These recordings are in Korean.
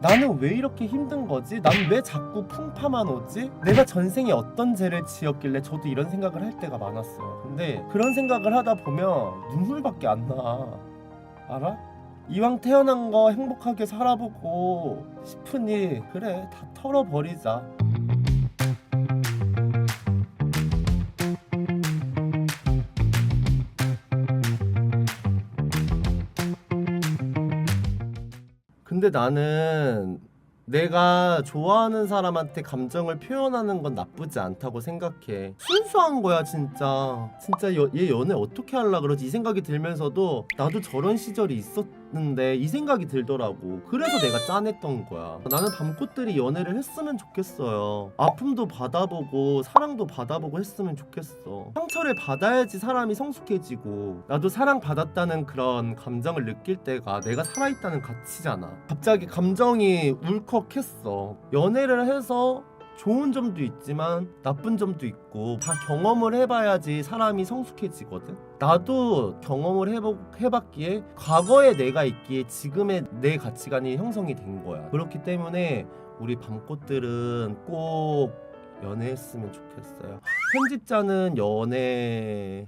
나는 왜 이렇게 힘든 거지? 난 왜 자꾸 풍파만 오지? 내가 전생에 어떤 죄를 지었길래 저도 이런 생각을 할 때가 많았어요. 근데 그런 생각을 하다 보면 눈물밖에 안 나. 알아? 이왕 태어난 거 행복하게 살아보고 싶으니 그래, 다 털어버리자. 근데 나는 내가 좋아하는 사람한테 감정을 표현하는 건 나쁘지 않다고 생각해. 순수한 거야 진짜. 진짜 얘 연애 어떻게 하려 그러지 이 생각이 들면서도 나도 저런 시절이 있었는데 이 생각이 들더라고. 그래서 내가 짠했던 거야. 나는 밤꽃들이 연애를 했으면 좋겠어요. 아픔도 받아보고 사랑도 받아보고 했으면 좋겠어. 상처를 받아야지 사람이 성숙해지고, 나도 사랑받았다는 그런 감정을 느낄 때가 내가 살아있다는 가치잖아. 갑자기 감정이 울컥했어. 연애를 해서 좋은 점도 있지만 나쁜 점도 있고 다 경험을 해봐야지 사람이 성숙해지거든. 나도 경험을 해봤기에 과거의 내가 있기에 지금의 내 가치관이 형성이 된 거야. 그렇기 때문에 우리 밤꽃들은 꼭 연애했으면 좋겠어요. 편집자는 너네는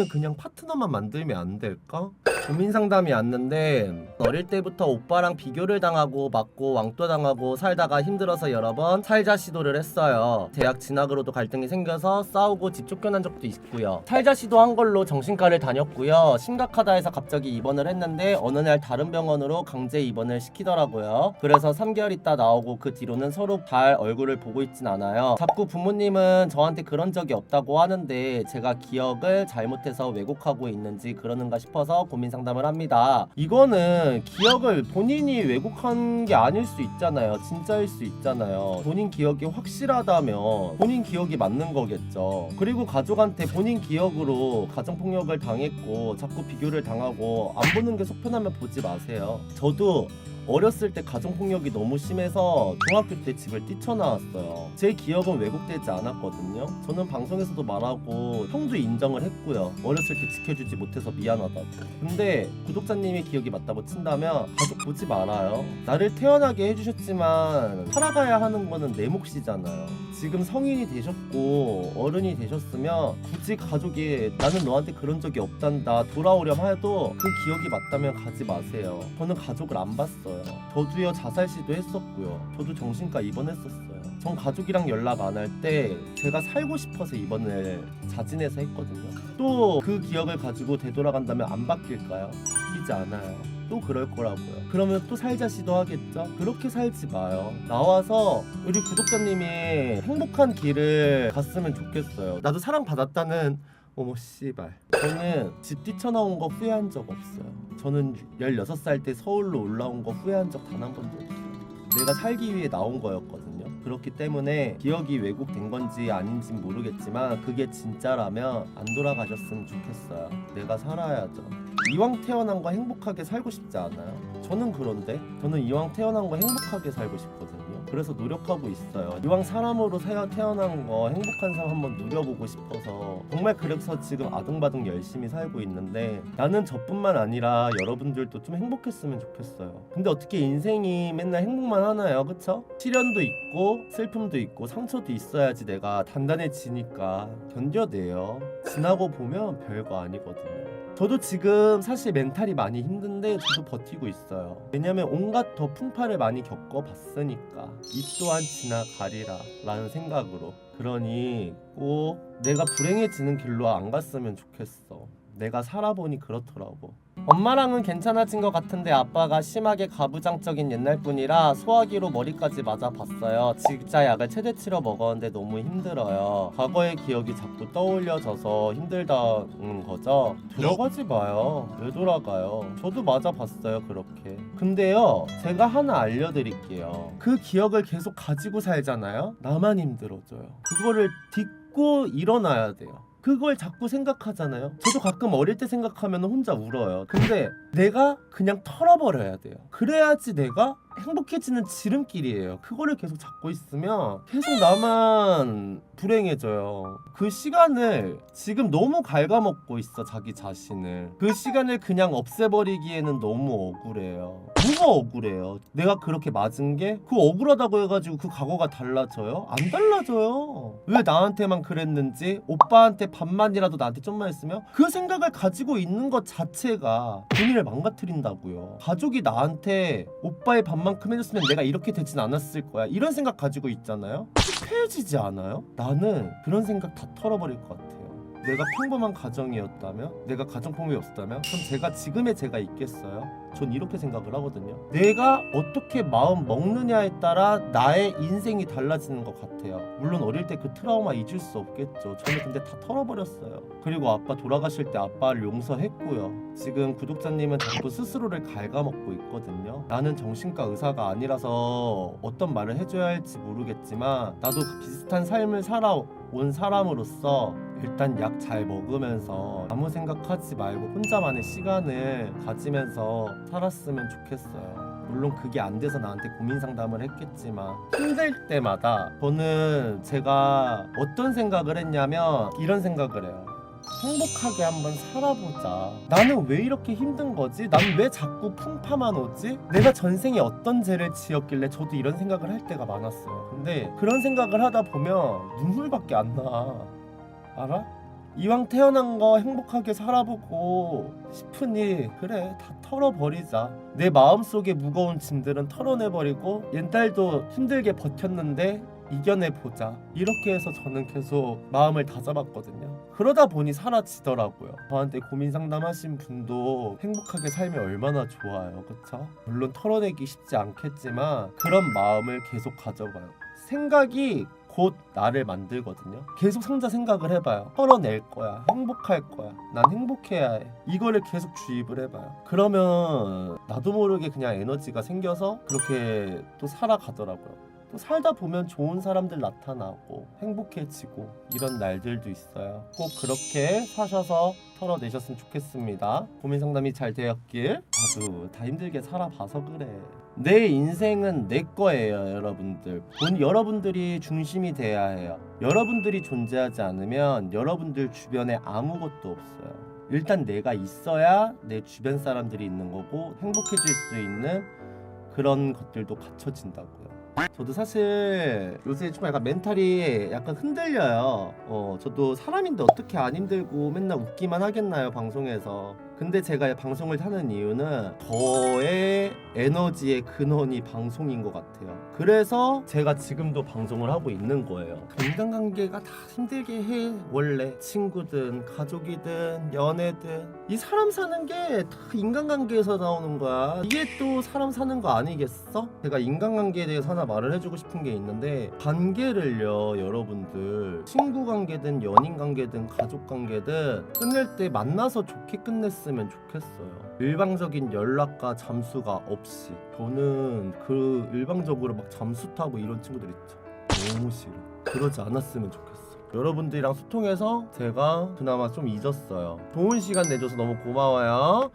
그냥 파트너만 만들면 안 될까? 고민 상담이 왔는데, 어릴 때부터 오빠랑 비교를 당하고 맞고 왕따 당하고 살다가 힘들어서 여러 번 살자 시도를 했어요. 대학 진학으로도 갈등이 생겨서 싸우고 집 쫓겨난 적도 있고요. 살자 시도한 걸로 정신과를 다녔고요. 심각하다 해서 갑자기 입원을 했는데 어느 날 다른 병원으로 강제 입원을 시키더라고요. 그래서 3개월 있다 나오고 그 뒤로는 서로 잘 얼굴을 보고 있진 않아요. 자꾸 부모님은 저한테 그런 적이 없다고 하는데 제가 기억을 잘못해서 왜곡하고 있는지 그러는가 싶어서 고민 상담을 합니다. 이거는 기억을 본인이 왜곡한 게 아닐 수 있잖아요. 진짜일 수 있잖아요. 본인 기억이 확실하다면 본인 기억이 맞는 거겠죠. 그리고 가족한테 본인 기억으로 가정폭력을 당했고 자꾸 비교를 당하고 안 보는 게 속 편하면 보지 마세요. 저도 어렸을 때 가정폭력이 너무 심해서 중학교 때 집을 뛰쳐나왔어요. 제 기억은 왜곡되지 않았거든요. 저는 방송에서도 말하고 형도 인정을 했고요. 어렸을 때 지켜주지 못해서 미안하다고. 근데 구독자님의 기억이 맞다고 친다면 가족 보지 말아요. 나를 태어나게 해주셨지만 살아가야 하는 거는 내 몫이잖아요. 지금 성인이 되셨고 어른이 되셨으면 굳이 가족이 나는 너한테 그런 적이 없단다 돌아오렴 해도 그 기억이 맞다면 가지 마세요. 저는 가족을 안 봤어요. 저도요 자살 시도했었고요. 저도 정신과 입원했었어요. 전 가족이랑 연락 안 할 때 제가 살고 싶어서 입원을 자진해서 했거든요. 또 그 기억을 가지고 되돌아간다면 안 바뀔까요? 바뀌지 않아요. 또 그럴 거라고요. 그러면 또 살자 시도하겠죠? 그렇게 살지 마요. 나와서 우리 구독자님이 행복한 길을 갔으면 좋겠어요. 나도 사랑받았다는 어머 씨발. 저는 집 뛰쳐나온 거 후회한 적 없어요. 저는 16살 때 서울로 올라온 거 후회한 적 단 한 번도 없어요. 내가 살기 위해 나온 거였거든요. 그렇기 때문에 기억이 왜곡된 건지 아닌진 모르겠지만 그게 진짜라면 안 돌아가셨으면 좋겠어요. 내가 살아야죠. 이왕 태어난 거 행복하게 살고 싶지 않아요? 저는 그런데 저는 이왕 태어난 거 행복하게 살고 싶거든요. 그래서 노력하고 있어요. 이왕 사람으로 태어난 거 행복한 삶 한번 누려보고 싶어서 정말 그래서 지금 아등바등 열심히 살고 있는데, 나는 저뿐만 아니라 여러분들도 좀 행복했으면 좋겠어요. 근데 어떻게 인생이 맨날 행복만 하나요? 그쵸? 시련도 있고 슬픔도 있고 상처도 있어야지 내가 단단해지니까 견뎌내요. 지나고 보면 별거 아니거든요. 저도 지금 사실 멘탈이 많이 힘든데 저도 버티고 있어요. 왜냐면 온갖 더 풍파를 많이 겪어봤으니까. 이 또한 지나가리라 라는 생각으로. 그러니 꼭 내가 불행해지는 길로 안 갔으면 좋겠어. 내가 살아보니 그렇더라고. 엄마랑은 괜찮아진 것 같은데 아빠가 심하게 가부장적인 옛날 분이라 소화기로 머리까지 맞아봤어요. 진짜 약을 최대치로 먹었는데 너무 힘들어요. 과거의 기억이 자꾸 떠올려져서 힘들다는 거죠. 들어가지 마요. 왜 돌아가요? 저도 맞아봤어요 그렇게. 근데요 제가 하나 알려드릴게요. 그 기억을 계속 가지고 살잖아요. 나만 힘들어져요. 그거를 딛고 일어나야 돼요. 그걸 자꾸 생각하잖아요. 저도 가끔 어릴 때 생각하면 혼자 울어요. 근데 내가 그냥 털어버려야 돼요. 그래야지 내가 행복해지는 지름길이에요. 그거를 계속 잡고 있으면 계속 나만 불행해져요. 그 시간을 지금 너무 갉아먹고 있어, 자기 자신을. 그 시간을 그냥 없애버리기에는 너무 억울해요. 뭐가 억울해요? 내가 그렇게 맞은 게 그 억울하다고 해가지고 그 과거가 달라져요? 안 달라져요. 왜 나한테만 그랬는지, 오빠한테 반만이라도 나한테 좀만 했으면 그 생각을 가지고 있는 것 자체가 본인을 망가뜨린다고요. 가족이 나한테 오빠의 반만큼 해줬으면 내가 이렇게 되진 않았을 거야, 이런 생각 가지고 있잖아요. 피폐해지지 않아요? 나는 그런 생각 다 털어버릴 것 같아요. 내가 평범한 가정이었다면, 내가 가정폭력이 없었다면 그럼 제가 지금의 제가 있겠어요? 전 이렇게 생각을 하거든요. 내가 어떻게 마음 먹느냐에 따라 나의 인생이 달라지는 것 같아요. 물론 어릴 때 그 트라우마 잊을 수 없겠죠. 저는 근데 다 털어버렸어요. 그리고 아빠 돌아가실 때 아빠를 용서했고요. 지금 구독자님은 자꾸 스스로를 갉아먹고 있거든요. 나는 정신과 의사가 아니라서 어떤 말을 해줘야 할지 모르겠지만, 나도 그 비슷한 삶을 살아온 사람으로서 일단 약 잘 먹으면서 아무 생각하지 말고 혼자만의 시간을 가지면서 살았으면 좋겠어요. 물론 그게 안 돼서 나한테 고민 상담을 했겠지만, 힘들 때마다 저는 제가 어떤 생각을 했냐면 이런 생각을 해요. 행복하게 한번 살아보자. 나는 왜 이렇게 힘든 거지? 난 왜 자꾸 풍파만 오지? 내가 전생에 어떤 죄를 지었길래, 저도 이런 생각을 할 때가 많았어요. 근데 그런 생각을 하다 보면 눈물밖에 안 나. 알아? 이왕 태어난 거 행복하게 살아보고 싶으니 그래, 다 털어버리자. 내 마음속에 무거운 짐들은 털어내버리고, 옛날도 힘들게 버텼는데 이겨내보자. 이렇게 해서 저는 계속 마음을 다잡았거든요. 그러다 보니 사라지더라고요. 저한테 고민 상담하신 분도 행복하게 살면 얼마나 좋아요, 그쵸? 물론 털어내기 쉽지 않겠지만 그런 마음을 계속 가져봐요. 생각이 곧 나를 만들거든요. 계속 상자 생각을 해봐요. 털어낼 거야, 행복할 거야, 난 행복해야 해, 이거를 계속 주입을 해봐요. 그러면 나도 모르게 그냥 에너지가 생겨서 그렇게 또 살아가더라고요. 또 살다 보면 좋은 사람들 나타나고 행복해지고 이런 날들도 있어요. 꼭 그렇게 사셔서 털어내셨으면 좋겠습니다. 고민 상담이 잘 되었길. 나도 다 힘들게 살아봐서 그래. 내 인생은 내 거예요, 여러분들. 여러분들이 중심이 돼야 해요. 여러분들이 존재하지 않으면 여러분들 주변에 아무것도 없어요. 일단 내가 있어야 내 주변 사람들이 있는 거고, 행복해질 수 있는 그런 것들도 갖춰진다고요. 저도 사실 요새 좀 약간 멘탈이 약간 흔들려요. 저도 사람인데 어떻게 안 힘들고 맨날 웃기만 하겠나요, 방송에서. 근데 제가 방송을 하는 이유는 저의 에너지의 근원이 방송인 것 같아요. 그래서 제가 지금도 방송을 하고 있는 거예요. 인간관계가 다 힘들게 해. 원래 친구든 가족이든 연애든 이 사람 사는 게 다 인간관계에서 나오는 거야. 이게 또 사람 사는 거 아니겠어? 제가 인간관계에 대해서 하나 말을 해주고 싶은 게 있는데, 관계를요, 여러분들 친구 관계든 연인 관계든 가족 관계든 끝낼 때 만나서 좋게 끝냈으면 좋겠어요. 일방적인 연락과 잠수가 없이. 저는 그 일방적으로 막 잠수 타고 이런 친구들 있죠. 너무 싫어. 그러지 않았으면 좋겠어. 여러분들이랑 소통해서 제가 그나마 좀 잊었어요. 좋은 시간 내줘서 너무 고마워요.